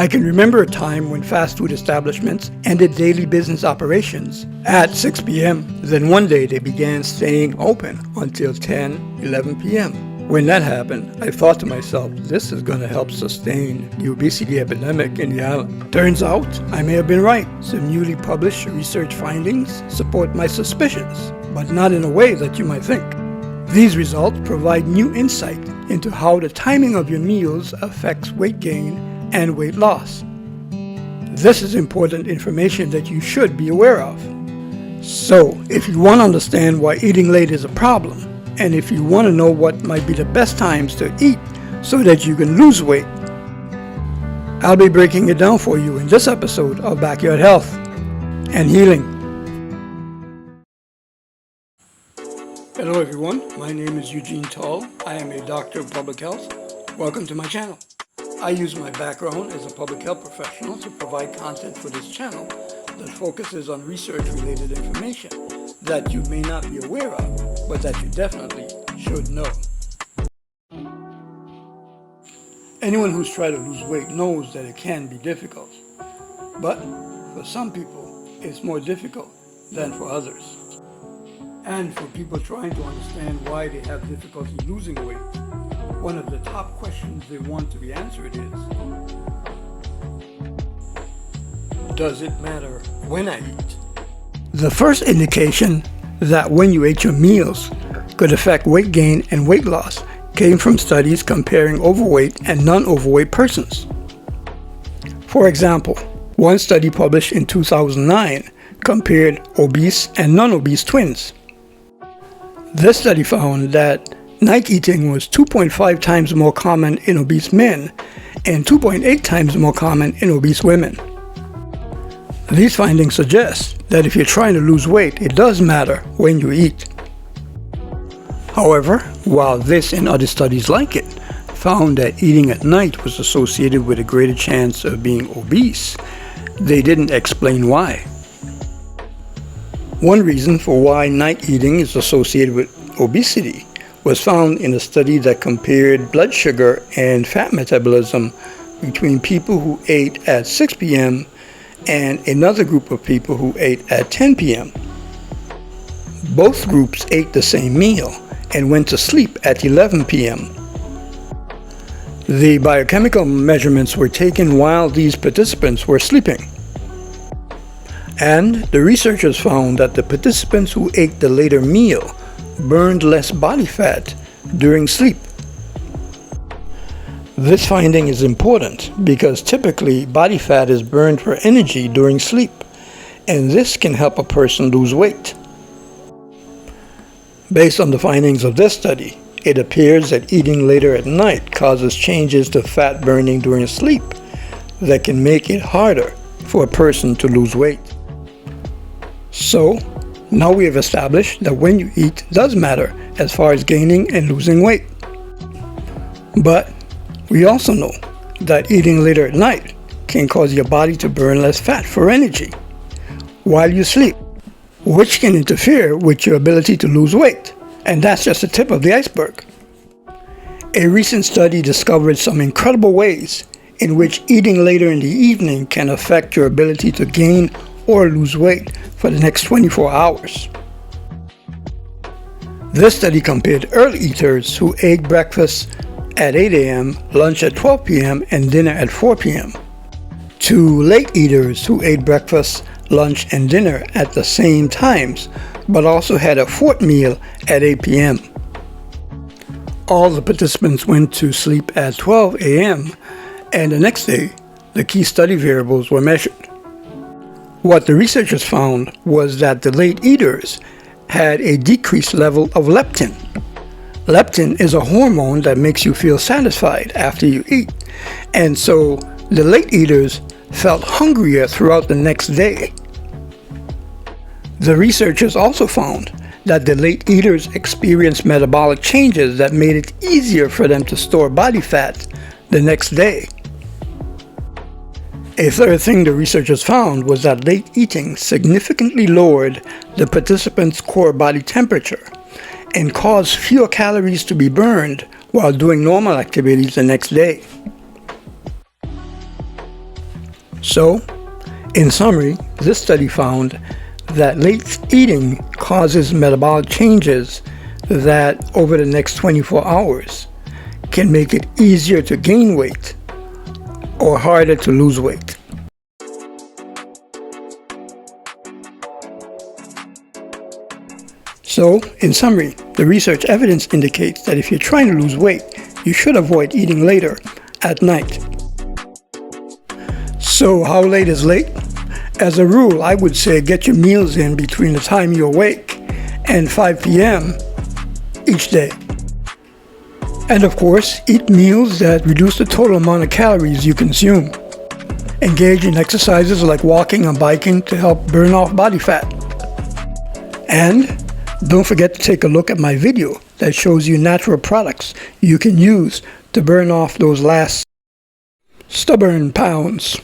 I can remember a time when fast food establishments ended daily business operations at 6 p.m. Then one day they began staying open until 10, 11 p.m. When that happened, I thought to myself, this is going to help sustain the obesity epidemic in the island. Turns out, I may have been right. Some newly published research findings support my suspicions, but not in a way that you might think. These results provide new insight into how the timing of your meals affects weight gain and weight loss. This is important information that you should be aware of. So, if you want to understand why eating late is a problem, and if you want to know what might be the best times to eat so that you can lose weight, I'll be breaking it down for you in this episode of Backyard Health and Healing. Hello everyone, my name is Eugene Tull. I am a doctor of public health. Welcome to my channel. I use my background as a public health professional to provide content for this channel that focuses on research-related information that you may not be aware of, but that you definitely should know. Anyone who's tried to lose weight knows that it can be difficult, but for some people, it's more difficult than for others. And for people trying to understand why they have difficulty losing weight, one of the top questions they want to be answered is, does it matter when I eat? The first indication that when you ate your meals could affect weight gain and weight loss came from studies comparing overweight and non-overweight persons. For example, one study published in 2009 compared obese and non-obese twins. This study found that night eating was 2.5 times more common in obese men and 2.8 times more common in obese women. These findings suggest that if you're trying to lose weight, it does matter when you eat. However, while this and other studies like it found that eating at night was associated with a greater chance of being obese, they didn't explain why. One reason for why night eating is associated with obesity was found in a study that compared blood sugar and fat metabolism between people who ate at 6 p.m. and another group of people who ate at 10 p.m. Both groups ate the same meal and went to sleep at 11 p.m. The biochemical measurements were taken while these participants were sleeping. And the researchers found that the participants who ate the later meal burned less body fat during sleep. This finding is important because typically body fat is burned for energy during sleep, and this can help a person lose weight. Based on the findings of this study, it appears that eating later at night causes changes to fat burning during sleep that can make it harder for a person to lose weight. So, now we have established that when you eat does matter as far as gaining and losing weight. But we also know that eating later at night can cause your body to burn less fat for energy while you sleep, which can interfere with your ability to lose weight. And that's just the tip of the iceberg. A recent study discovered some incredible ways in which eating later in the evening can affect your ability to gain or lose weight for the next 24 hours. This study compared early eaters who ate breakfast at 8 a.m., lunch at 12 p.m., and dinner at 4 p.m. to late eaters who ate breakfast, lunch, and dinner at the same times, but also had a fourth meal at 8 p.m. All the participants went to sleep at 12 a.m., and the next day, the key study variables were measured. What the researchers found was that the late eaters had a decreased level of leptin. Leptin is a hormone that makes you feel satisfied after you eat, and so the late eaters felt hungrier throughout the next day. The researchers also found that the late eaters experienced metabolic changes that made it easier for them to store body fat the next day. A third thing the researchers found was that late eating significantly lowered the participants' core body temperature and caused fewer calories to be burned while doing normal activities the next day. So, in summary, this study found that late eating causes metabolic changes that over the next 24 hours can make it easier to gain weight or harder to lose weight. So, in summary, the research evidence indicates that if you're trying to lose weight, you should avoid eating later at night. So, how late is late? As a rule, I would say get your meals in between the time you awake and 5 p.m. each day. And of course, eat meals that reduce the total amount of calories you consume. Engage in exercises like walking and biking to help burn off body fat. And don't forget to take a look at my video that shows you natural products you can use to burn off those last stubborn pounds.